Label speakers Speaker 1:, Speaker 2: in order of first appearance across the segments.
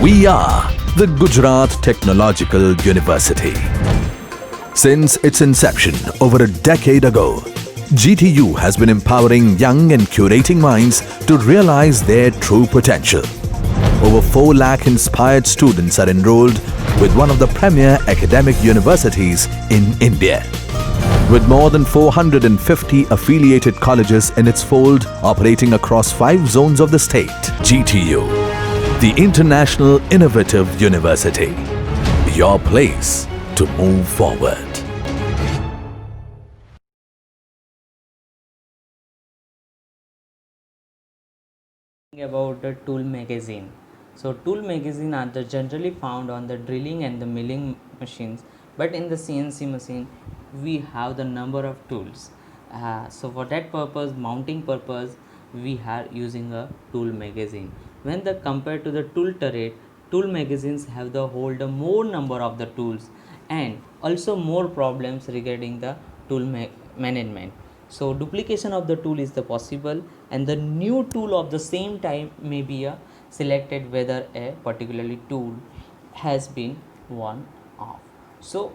Speaker 1: We are the Gujarat Technological University. Since its inception over a decade ago, GTU has been empowering young and curating minds to realize their true potential. Over 4 lakh inspired students are enrolled with one of the premier academic universities in India. With more than 450 affiliated colleges in its fold operating across 5 zones of the state, GTU, the International Innovative University, your place to move forward.
Speaker 2: About the tool magazine. So tool magazine are generally found on the drilling and the milling machines, but in the CNC machine we have the number of tools. So for that purpose, mounting purpose, we are using a tool magazine. When the compared to the tool turret, tool magazines have the hold a more number of the tools and also more problems regarding the tool management. So duplication of the tool is the possible, and the new tool of the same time may be selected whether a particularly tool has been one off. So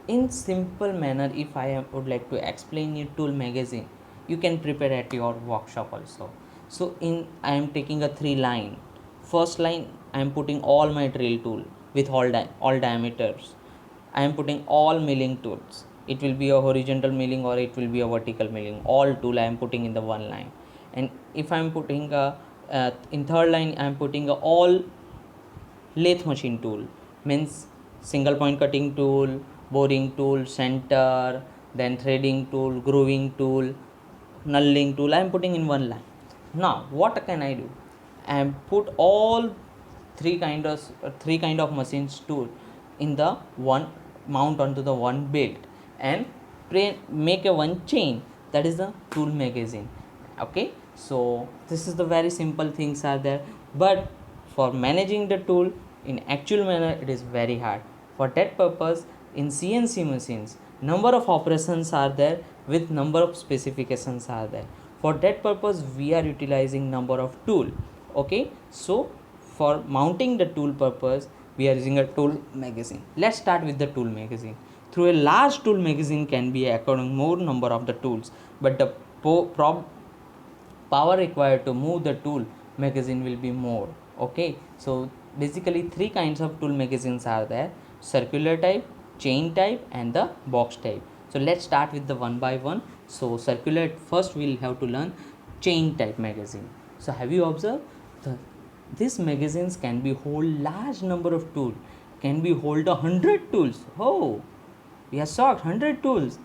Speaker 2: in simple manner, if I would like to explain you tool magazine, you can prepare at your workshop also. So I am taking a 3 line. First line, I am putting all my drill tool with all diameters. I am putting all milling tools. It will be a horizontal milling or it will be a vertical milling. All tool I am putting in the one line. And if I am putting in third line, I am putting all lathe machine tool, means single point cutting tool, boring tool, center, then threading tool, grooving tool, nulling tool. I am putting in one line. Now what can I do? I am put all three kind of machines tool in the one mount onto the one belt and make a one chain, that is the tool magazine. Okay, so this is the very simple things are there, but for managing the tool in actual manner it is very hard. For that purpose, in CNC machines number of operations are there with number of specifications are there. For that purpose we are utilizing number of tool. Okay, so for mounting the tool purpose we are using a tool magazine. Let's start with the tool magazine. Through a large tool magazine can be according more number of the tools, but the power required to move the tool magazine will be more. Okay, so basically 3 kinds of tool magazines are there: circular type, chain type, and the box type. So let's start with the one by one. So circular, first we'll have to learn chain type magazine. So have you observed these magazines can be hold large number of tools, can be hold 100 tools. Oh, we are shocked, 100 tools.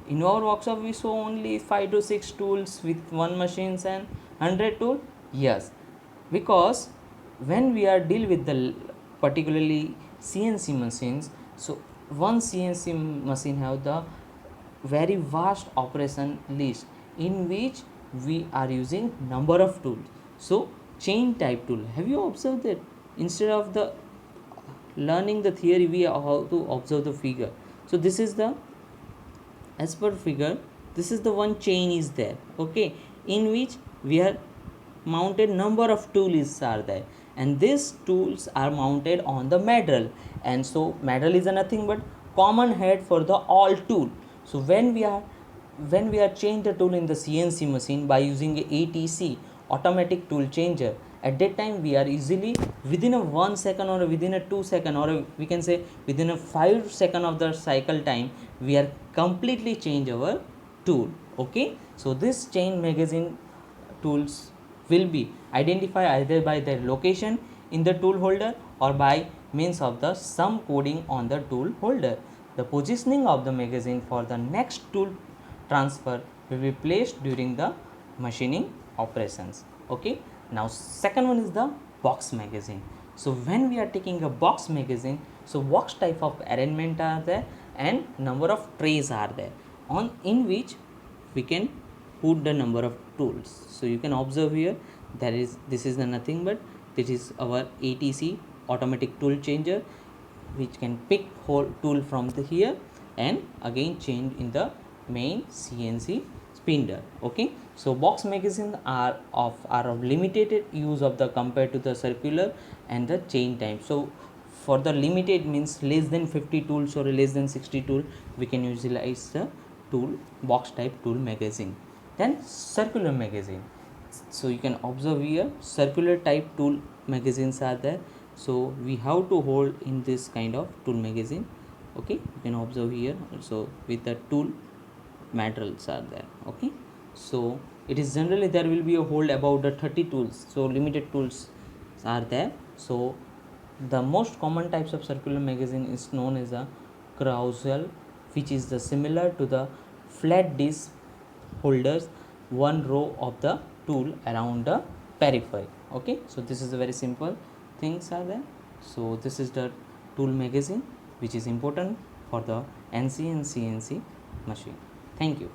Speaker 2: In our workshop we saw only 5 to 6 tools with one machines and 100 tool. Yes, because when we are deal with the particularly CNC machines, so one CNC machine have the very vast operation list in which we are using number of tools. So chain type tool, have you observed that instead of the learning the theory we are how to observe the figure? So this is the, as per figure, this is the one chain is there. Okay, in which we are mounted number of tools are there, and these tools are mounted on the medal, and so medal is nothing but common head for the all tool. So when we are change the tool in the CNC machine by using a ATC, automatic tool changer, at that time we are easily within a 1 second or within a 2 second, or we can say within a 5 second of the cycle time, we are completely change our tool. Okay, so this chain magazine tools will be identified either by their location in the tool holder or by means of the some coding on the tool holder. The positioning of the magazine for the next tool transfer will be placed during the machining operations. Okay, now second one is the box magazine. So when we are taking a box magazine, so box type of arrangement are there and number of trays are there on in which we can put the number of tools. So you can observe here, this is the nothing but this is our ATC, automatic tool changer, which can pick whole tool from the here and again change in the main CNC spindle. Okay, So box magazines are of limited use of the compared to the circular and the chain type. So for the limited means less than 50 tools or less than 60 tool, we can utilize the tool box type tool magazine. Then circular magazine. So you can observe here circular type tool magazines are there. So we have to hold in this kind of tool magazine. Okay, you can observe here also with the tool materials are there. Okay, so it is generally there will be a hold about the 30 tools, so limited tools are there. So the most common types of circular magazine is known as a carousel, which is the similar to the flat disc holders, one row of the tool around the periphery. Okay, so this is a very simple things are there. So this is the tool magazine which is important for the NC and CNC machine. Thank you.